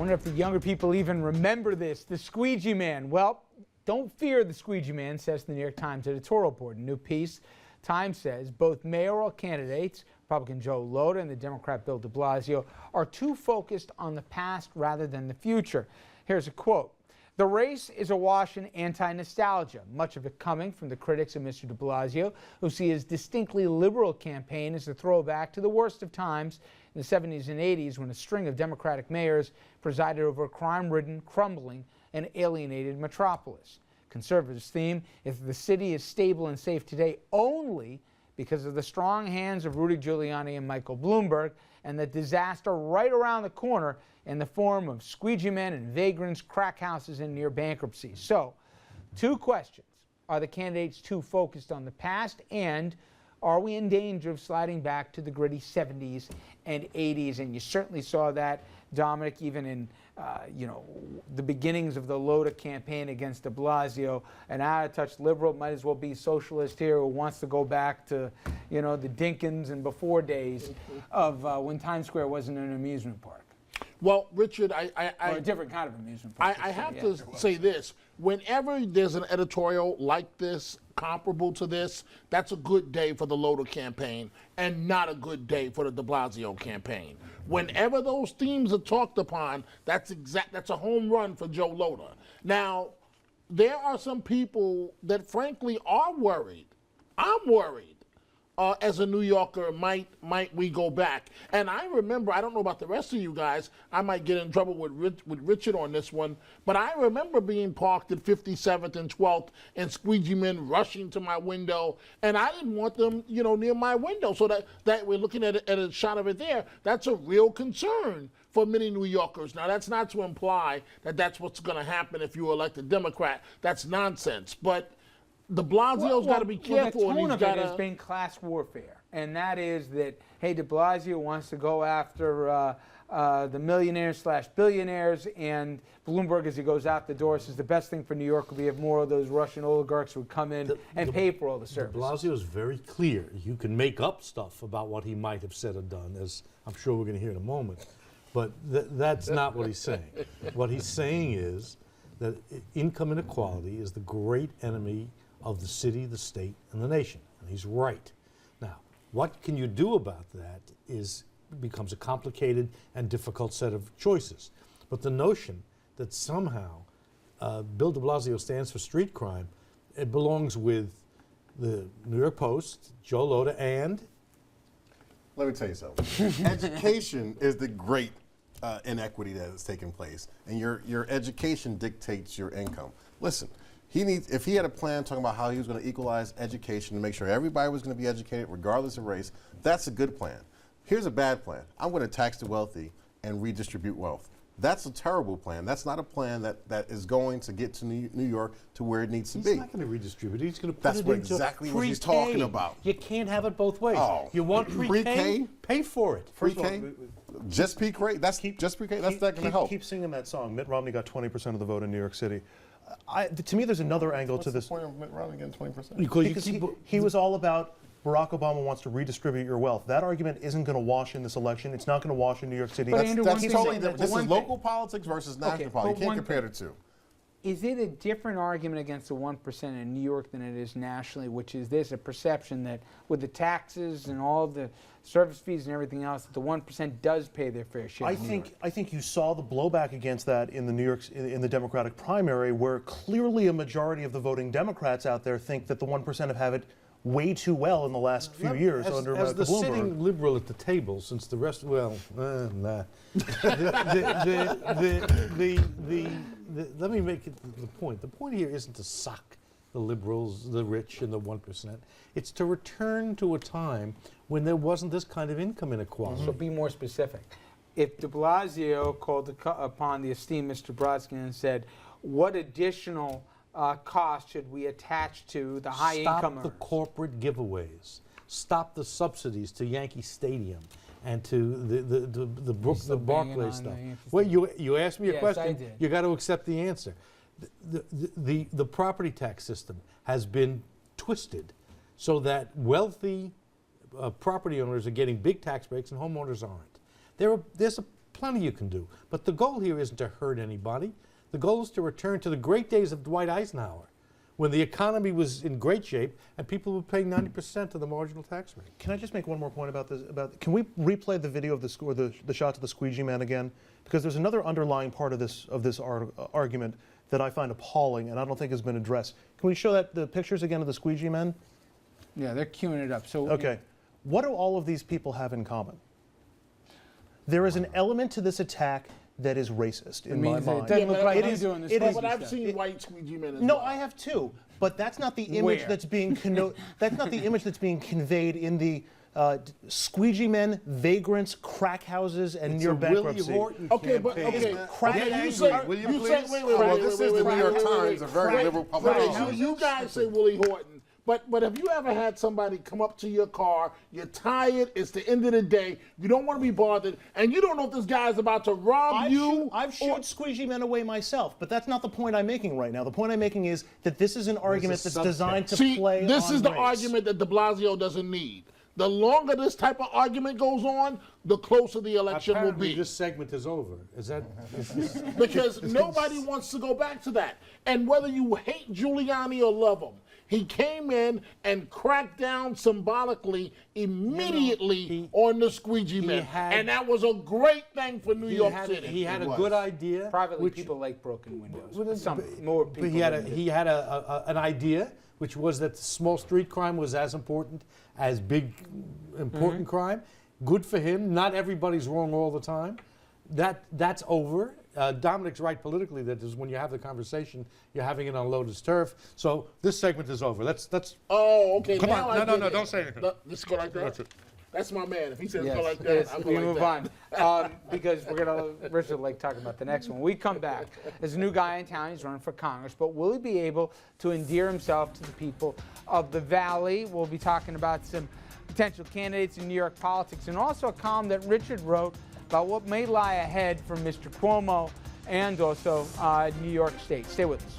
wonder if the younger people even remember this. The Squeegee Man. Well, don't fear the Squeegee Man, says the New York Times editorial board. A new piece. Time says both mayoral candidates, Republican Joe Lhota and the Democrat Bill de Blasio, are too focused on the past rather than the future. Here's a quote. The race is awash in anti-nostalgia, much of it coming from the critics of Mr. de Blasio, who see his distinctly liberal campaign as a throwback to the worst of times in the 70s and 80s when a string of Democratic mayors presided over a crime-ridden, crumbling, and alienated metropolis. Conservatives' theme is that the city is stable and safe today only because of the strong hands of Rudy Giuliani and Michael Bloomberg, and the disaster right around the corner in the form of squeegee men and vagrants, crack houses, and near bankruptcy. So, two questions. Are the candidates too focused on the past, and are we in danger of sliding back to the gritty 70s and 80s? And you certainly saw that, Dominic, even in the beginnings of the Lhota campaign against de Blasio. An out-of-touch liberal might as well be socialist here who wants to go back to, the Dinkins and before days of when Times Square wasn't an amusement park. Well, Richard, or a different kind of amusement park. I have to say this. Whenever there's an editorial like this, comparable to this, that's a good day for the Lhota campaign and not a good day for the de Blasio campaign. Whenever those themes are talked upon, that's a home run for Joe Lhota. Now, there are some people that frankly are worried. I'm worried. As a New Yorker, might we go back? And I remember, I don't know about the rest of you guys, I might get in trouble with Richard on this one, but I remember being parked at 57th and 12th and squeegee men rushing to my window, and I didn't want them, near my window. So that we're looking at a shot of it there, that's a real concern for many New Yorkers. Now, that's not to imply that that's what's going to happen if you elect a Democrat. That's nonsense. But de Blasio's got to be careful. The tone of it has been class warfare, and that is that, hey, de Blasio wants to go after the millionaires/billionaires, and Bloomberg, as he goes out the door, says the best thing for New York would be if more of those Russian oligarchs would come in and pay for all the services. De Blasio is very clear. You can make up stuff about what he might have said or done, as I'm sure we're going to hear in a moment, but that's not what he's saying. What he's saying is that income inequality is the great enemy of the city, the state, and the nation. And he's right. Now, what can you do about that becomes a complicated and difficult set of choices. But the notion that somehow Bill de Blasio stands for street crime, it belongs with the New York Post, Joe Lhota, and? Let me tell you something. Education is the great inequity that has taken place. And your education dictates your income. Listen, if he had a plan talking about how he was going to equalize education to make sure everybody was going to be educated regardless of race, that's a good plan. Here's a bad plan. I'm going to tax the wealthy and redistribute wealth. That's a terrible plan. That's not a plan that is going to get to New York to where it needs to be. He's not going to redistribute. He's going to put That's it what into exactly what he's talking about. You can't have it both ways. Oh. You want pre-K? Pay for it. Pre-K? Just pre-K? That's just pre-K? That's not going to help. Keep singing that song. Mitt Romney got 20% of the vote in New York City. To me, there's another angle to this. What's the point of Mitt Romney getting 20%? Because he was all about Barack Obama wants to redistribute your wealth. That argument isn't going to wash in this election. It's not going to wash in New York City. That's totally different. This is local politics versus national politics. You can't compare the two. Is it a different argument against the 1% in New York than it is nationally, which is there's a perception that with the taxes and all the service fees and everything else, that the 1% does pay their fair share? I think you saw the blowback against that in the Democratic primary, where clearly a majority of the voting Democrats out there think that the 1% have had it way too well in the last few years under as the Bloomberg. sitting liberal at the table, since the rest, well, nah. Let me make it the point. The point here isn't to sock the liberals, the rich, and the 1%. It's to return to a time when there wasn't this kind of income inequality. So be more specific. If de Blasio called upon the esteemed Mr. Brodsky and said, what additional cost should we attach to the high income earners? Stop the corporate giveaways. Stop the subsidies to Yankee Stadium and to the Barclays stuff. Well, you asked me a question. I did. You got to accept the answer. The property tax system has been twisted so that wealthy property owners are getting big tax breaks and homeowners aren't. There's a plenty you can do. But the goal here isn't to hurt anybody. The goal is to return to the great days of Dwight Eisenhower, when the economy was in great shape and people were paying 90% of the marginal tax rate. Can I just make one more point about this? Can we replay the video of the shots of the Squeegee Man again? Because there's another underlying part of this argument that I find appalling and I don't think has been addressed. Can we show the pictures again of the Squeegee Men? Yeah, they're queuing it up. So Okay. What do all of these people have in common? There is an element to this attack that is racist in my means that it mind. doesn't look like it you is- doing this it is- But I've stuff. seen white squeegee men as No, well. I have too. But that's not the image Where? that's being that's not the image that's being conveyed in the squeegee men, vagrants, crack houses, and It's near a bankruptcy. Willie Horton Okay, but campaign. okay. Crack Yeah, angry, you say, will you you say, please? wait, Well, this is the New York wait, Times, a very wait, liberal wait, publication. You guys say Willie Horton, but have you ever had somebody come up to your car? You're tired. It's the end of the day. You don't want to be bothered, and you don't know if this guy's about to rob you. I've shooed squeegee men away myself, but that's not the point I'm making right now. The point I'm making is that this is an argument that's designed to See, play this on is the race. argument that de Blasio doesn't need. The longer this type of argument goes on, the closer the election will Apparently be. this segment is over. Is that? Because nobody wants to go back to that. And whether you hate Giuliani or love him, he came in and cracked down symbolically immediately on the squeegee men. And that was a great thing for New York City. He had a good idea. privately, which- people like broken windows. Well, Some more people. But he had than he had an idea, which was that small street crime was as important as big, important crime. Good for him. Not everybody's wrong all the time. That's over. Dominic's right politically. That is when you have the conversation, you're having it on lotus turf. So this segment is over. Let's. Oh, okay. Come now on. I No, get it. don't say anything. No, just go like that. That's it. That's my man. If he says Yes, go like that, yes, I'll go we like move that. on because we're gonna. Richard will like talking about the next one. We come back. There's a new guy in town. He's running for Congress, but will he be able to endear himself to the people of the Valley? We'll be talking about some potential candidates in New York politics, and also a column that Richard wrote about what may lie ahead for Mr. Cuomo and also New York State. Stay with us.